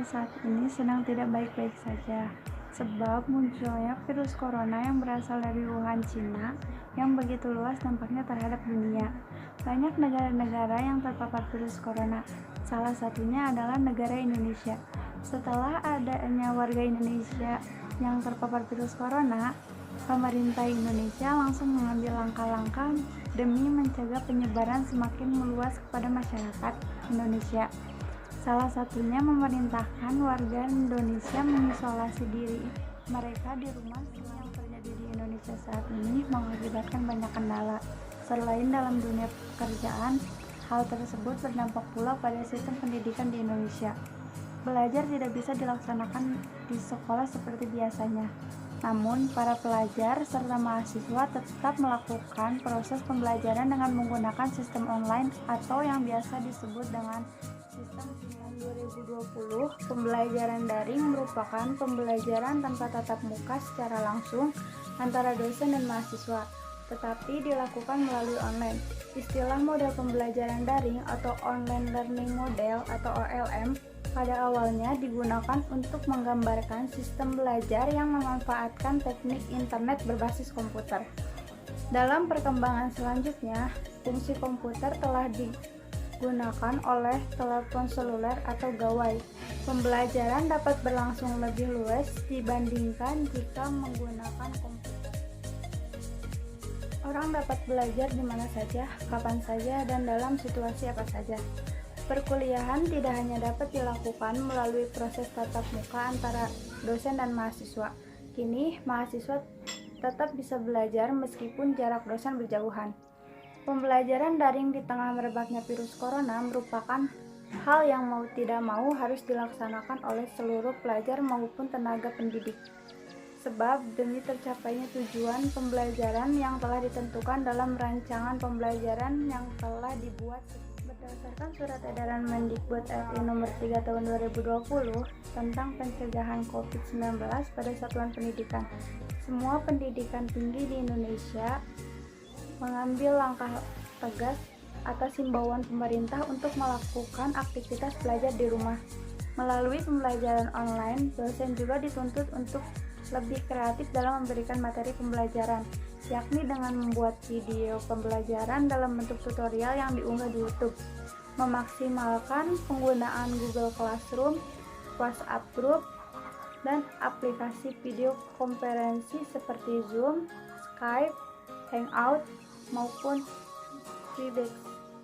saat ini sedang tidak baik-baik saja, sebab munculnya virus corona yang berasal dari Wuhan, Cina, yang begitu luas dampaknya terhadap dunia. Banyak negara-negara yang terpapar virus corona, salah satunya adalah negara Indonesia. Setelah adanya warga Indonesia yang terpapar virus corona, pemerintah Indonesia langsung mengambil langkah-langkah demi mencegah penyebaran semakin meluas kepada masyarakat Indonesia. Salah satunya memerintahkan warga Indonesia mengisolasi diri mereka di rumah. Yang terjadi di Indonesia saat ini mengakibatkan banyak kendala. Selain dalam dunia pekerjaan, hal tersebut berdampak pula pada sistem pendidikan di Indonesia. Belajar tidak bisa dilaksanakan di sekolah seperti biasanya. Namun, para pelajar serta mahasiswa tetap melakukan proses pembelajaran dengan menggunakan sistem online atau yang biasa disebut dengan sistem 2020. Pembelajaran daring merupakan pembelajaran tanpa tatap muka secara langsung antara dosen dan mahasiswa, tetapi dilakukan melalui online. Istilah model pembelajaran daring atau online learning model atau OLM pada awalnya digunakan untuk menggambarkan sistem belajar yang memanfaatkan teknik internet berbasis komputer. Dalam perkembangan selanjutnya, fungsi komputer telah digunakan oleh telepon seluler atau gawai. Pembelajaran dapat berlangsung lebih luas dibandingkan jika menggunakan komputer. Orang dapat belajar di mana saja, kapan saja, dan dalam situasi apa saja. Perkuliahan tidak hanya dapat dilakukan melalui proses tatap muka antara dosen dan mahasiswa. Kini, mahasiswa tetap bisa belajar meskipun jarak dosen berjauhan. Pembelajaran daring di tengah merebaknya virus corona merupakan hal yang mau tidak mau harus dilaksanakan oleh seluruh pelajar maupun tenaga pendidik. Sebab demi tercapainya tujuan pembelajaran yang telah ditentukan dalam rancangan pembelajaran yang telah dibuat berdasarkan Surat Edaran Mendikbud RI Nomor 3 Tahun 2020 tentang pencegahan COVID-19 pada satuan pendidikan. Semua pendidikan tinggi di Indonesia mengambil langkah tegas atas himbauan pemerintah untuk melakukan aktivitas belajar di rumah. Melalui pembelajaran online, dosen juga dituntut untuk lebih kreatif dalam memberikan materi pembelajaran, yakni dengan membuat video pembelajaran dalam bentuk tutorial yang diunggah di YouTube, memaksimalkan penggunaan Google Classroom, WhatsApp Group, dan aplikasi video konferensi seperti Zoom, Skype, Hangout, maupun Webex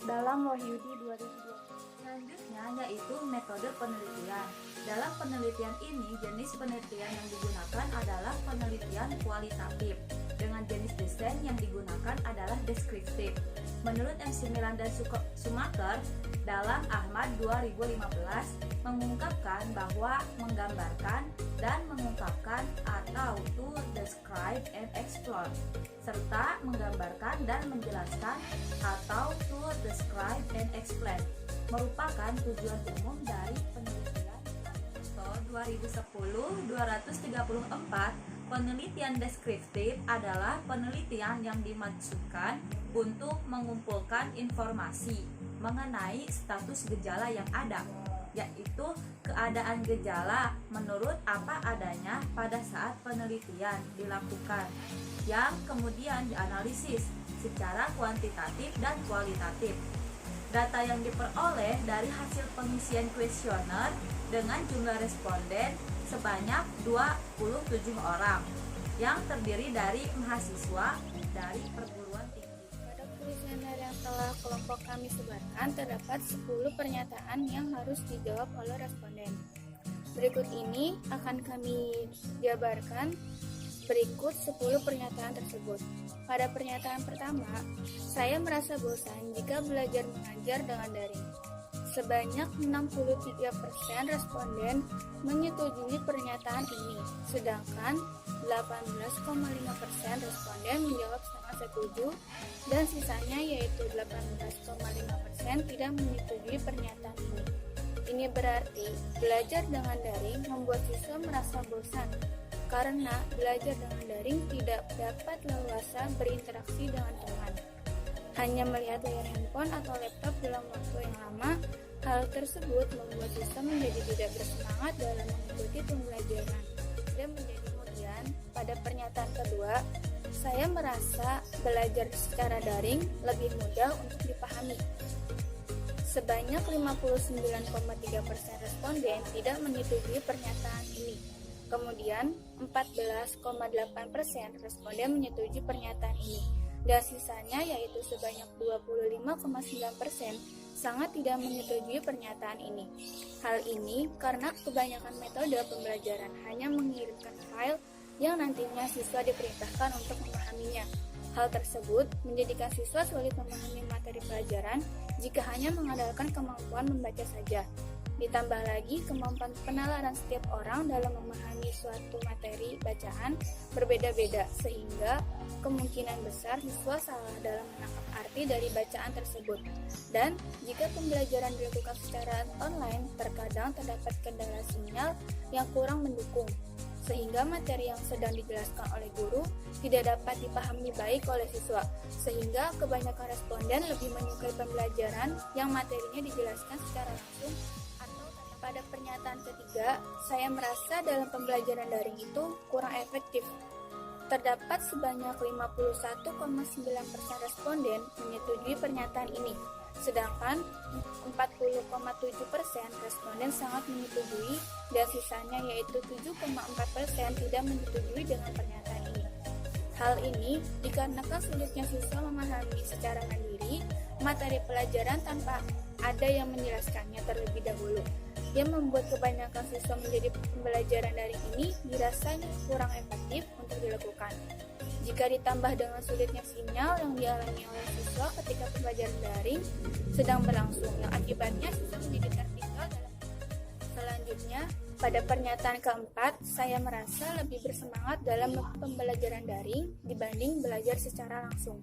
dalam Wahyudi 2020. Selanjutnya yaitu metode penelitian. Dalam penelitian ini, jenis penelitian yang digunakan adalah penelitian kualitatif, dengan jenis desain yang digunakan adalah deskriptif. Menurut M9 dan Schumacher, dalam Ahmad 2015 mengungkapkan bahwa menggambarkan dan mengungkapkan atau to describe and explore, serta menggambarkan dan menjelaskan atau to describe and explain merupakan tujuan umum dari penelitian. 2010-234, penelitian deskriptif adalah penelitian yang dimaksudkan untuk mengumpulkan informasi mengenai status gejala yang ada, yaitu keadaan gejala menurut apa adanya pada saat penelitian dilakukan, yang kemudian dianalisis secara kuantitatif dan kualitatif. Data yang diperoleh dari hasil pengisian kuesioner dengan jumlah responden sebanyak 27 orang yang terdiri dari mahasiswa dari perguruan tinggi. Pada kuesioner yang telah kelompok kami sebarkan terdapat 10 pernyataan yang harus dijawab oleh responden. Berikut ini akan kami jabarkan berikut 10 pernyataan tersebut. Pada pernyataan pertama, saya merasa bosan jika belajar mengajar dengan daring. Sebanyak 63% responden menyetujui pernyataan ini, sedangkan 18,5% responden menjawab sangat setuju dan sisanya yaitu 18,5% tidak menyetujui pernyataan ini. Ini berarti belajar dengan daring membuat siswa merasa bosan karena belajar dengan daring tidak dapat leluasa berinteraksi dengan teman. Hanya melihat layar handphone atau laptop dalam waktu yang lama Hal tersebut membuat siswa menjadi tidak bersemangat dalam mengikuti pembelajaran. Dan menjadi kemudian, pada pernyataan kedua, saya merasa belajar secara daring lebih mudah untuk dipahami. Sebanyak 59,3% responden tidak menyetujui pernyataan ini. Kemudian, 14,8% responden menyetujui pernyataan ini. Dan sisanya yaitu sebanyak 25,9% sangat tidak menyetujui pernyataan ini. Hal ini karena kebanyakan metode pembelajaran hanya mengirimkan file yang nantinya siswa diperintahkan untuk memahaminya. Hal tersebut menjadikan siswa sulit memahami materi pelajaran jika hanya mengandalkan kemampuan membaca saja. Ditambah lagi kemampuan penalaran setiap orang dalam memahami suatu materi bacaan berbeda-beda, sehingga kemungkinan besar siswa salah dalam menangkap arti dari bacaan tersebut. Dan jika pembelajaran dilakukan secara online, terkadang terdapat kendala sinyal yang kurang mendukung, sehingga materi yang sedang dijelaskan oleh guru tidak dapat dipahami baik oleh siswa, sehingga kebanyakan responden lebih menyukai pembelajaran yang materinya dijelaskan secara langsung. Atau pada pernyataan ketiga, saya merasa dalam pembelajaran daring itu kurang efektif. Terdapat sebanyak 51,9% responden menyetujui pernyataan ini, sedangkan 40,7% responden sangat menyetujui dan sisanya yaitu 7,4% tidak menyetujui dengan pernyataan ini. Hal ini dikarenakan sulitnya siswa memahami secara mandiri materi pelajaran tanpa ada yang menjelaskannya terlebih dahulu, yang membuat kebanyakan siswa menjadi pembelajaran daring ini dirasanya kurang efektif untuk dilakukan. Jika ditambah dengan sulitnya sinyal yang dialami oleh siswa ketika pembelajaran daring sedang berlangsung, yang akibatnya siswa menjadi tertinggal dalam. Selanjutnya, pada pernyataan keempat, saya merasa lebih bersemangat dalam pembelajaran daring dibanding belajar secara langsung.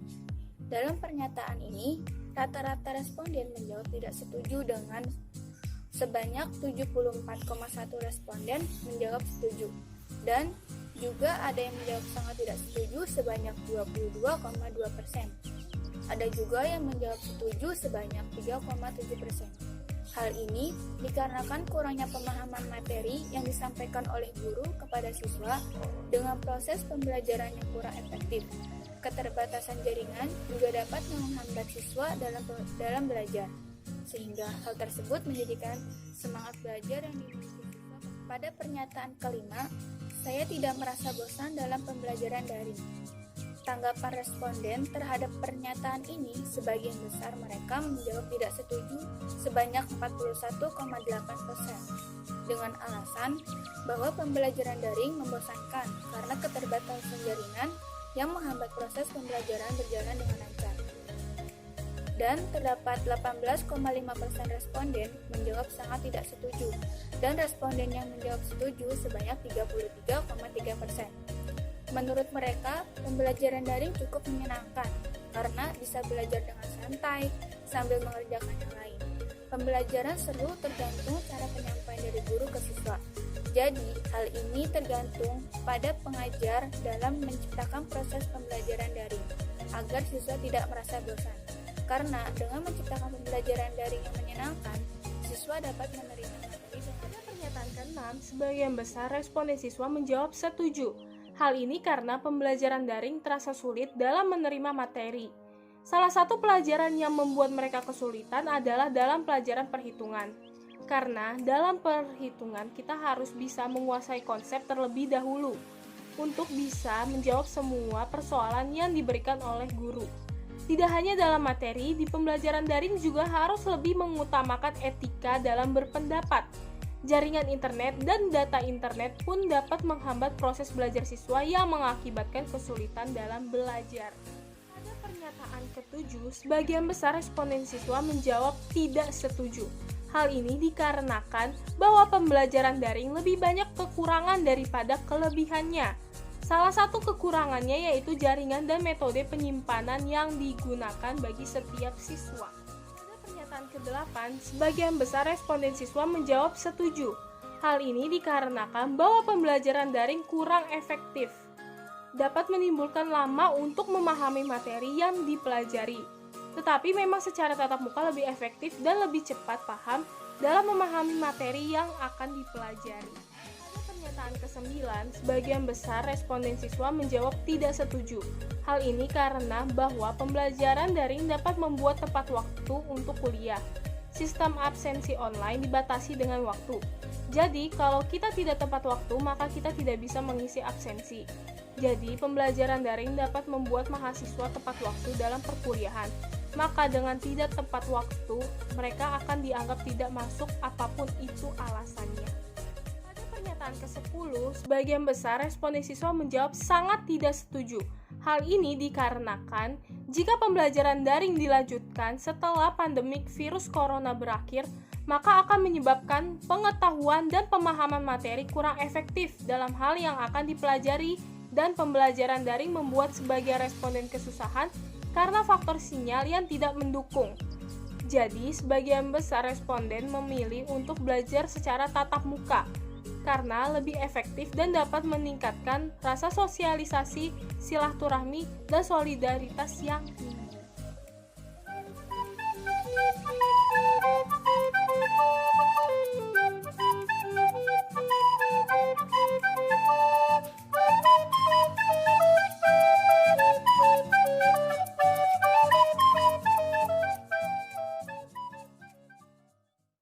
Dalam pernyataan ini, rata-rata responden menjawab tidak setuju dengan sebanyak 74,1 responden menjawab setuju, dan juga ada yang menjawab sangat tidak setuju sebanyak 22,2%. Ada juga yang menjawab setuju sebanyak 3,7%. Hal ini dikarenakan kurangnya pemahaman materi yang disampaikan oleh guru kepada siswa dengan proses pembelajaran yang kurang efektif. Keterbatasan jaringan juga dapat menghambat siswa dalam belajar, sehingga hal tersebut menjadikan semangat belajar yang dimiliki siswa. Pada pernyataan kelima, saya tidak merasa bosan dalam pembelajaran daring. Tanggapan responden terhadap pernyataan ini sebagian besar mereka menjawab tidak setuju sebanyak 41,8%, dengan alasan bahwa pembelajaran daring membosankan karena keterbatasan jaringan yang menghambat proses pembelajaran berjalan dengan lancar. Dan terdapat 18,5% responden menjawab sangat tidak setuju, dan responden yang menjawab setuju sebanyak 33,3%. Menurut mereka, pembelajaran daring cukup menyenangkan karena bisa belajar dengan santai sambil mengerjakan yang lain. Pembelajaran seru tergantung cara penyampaian dari guru ke siswa. Jadi, hal ini tergantung pada pengajar dalam menciptakan proses pembelajaran daring agar siswa tidak merasa bosan. Karena dengan menciptakan pembelajaran daring yang menyenangkan, siswa dapat menerima materi dengan. Pada pernyataan ke-6, sebagian besar responden siswa menjawab setuju. Hal ini karena pembelajaran daring terasa sulit dalam menerima materi. Salah satu pelajaran yang membuat mereka kesulitan adalah dalam pelajaran perhitungan. Karena dalam perhitungan kita harus bisa menguasai konsep terlebih dahulu untuk bisa menjawab semua persoalan yang diberikan oleh guru. Tidak hanya dalam materi, di pembelajaran daring juga harus lebih mengutamakan etika dalam berpendapat. Jaringan internet dan data internet pun dapat menghambat proses belajar siswa yang mengakibatkan kesulitan dalam belajar. Pada pernyataan ke-7, sebagian besar responden siswa menjawab tidak setuju. Hal ini dikarenakan bahwa pembelajaran daring lebih banyak kekurangan daripada kelebihannya. Salah satu kekurangannya yaitu jaringan dan metode penyimpanan yang digunakan bagi setiap siswa. Pada pernyataan ke-8, sebagian besar responden siswa menjawab setuju. Hal ini dikarenakan bahwa pembelajaran daring kurang efektif, dapat menimbulkan lama untuk memahami materi yang dipelajari. Tetapi memang secara tatap muka lebih efektif dan lebih cepat paham dalam memahami materi yang akan dipelajari. Pada pernyataan ke-9, sebagian besar responden siswa menjawab tidak setuju. Hal ini karena bahwa pembelajaran daring dapat membuat tepat waktu untuk kuliah. Sistem absensi online dibatasi dengan waktu. Jadi, kalau kita tidak tepat waktu, maka kita tidak bisa mengisi absensi. Jadi, pembelajaran daring dapat membuat mahasiswa tepat waktu dalam perkuliahan. Maka dengan tidak tepat waktu, mereka akan dianggap tidak masuk apapun itu alasannya. Pada pernyataan ke-10, sebagian besar responden siswa menjawab sangat tidak setuju. Hal ini dikarenakan jika pembelajaran daring dilanjutkan setelah pandemik virus corona berakhir, maka akan menyebabkan pengetahuan dan pemahaman materi kurang efektif dalam hal yang akan dipelajari, dan pembelajaran daring membuat sebagian responden kesusahan karena faktor sinyal yang tidak mendukung. Jadi, sebagian besar responden memilih untuk belajar secara tatap muka karena lebih efektif dan dapat meningkatkan rasa sosialisasi, silaturahmi, dan solidaritas yang tinggi.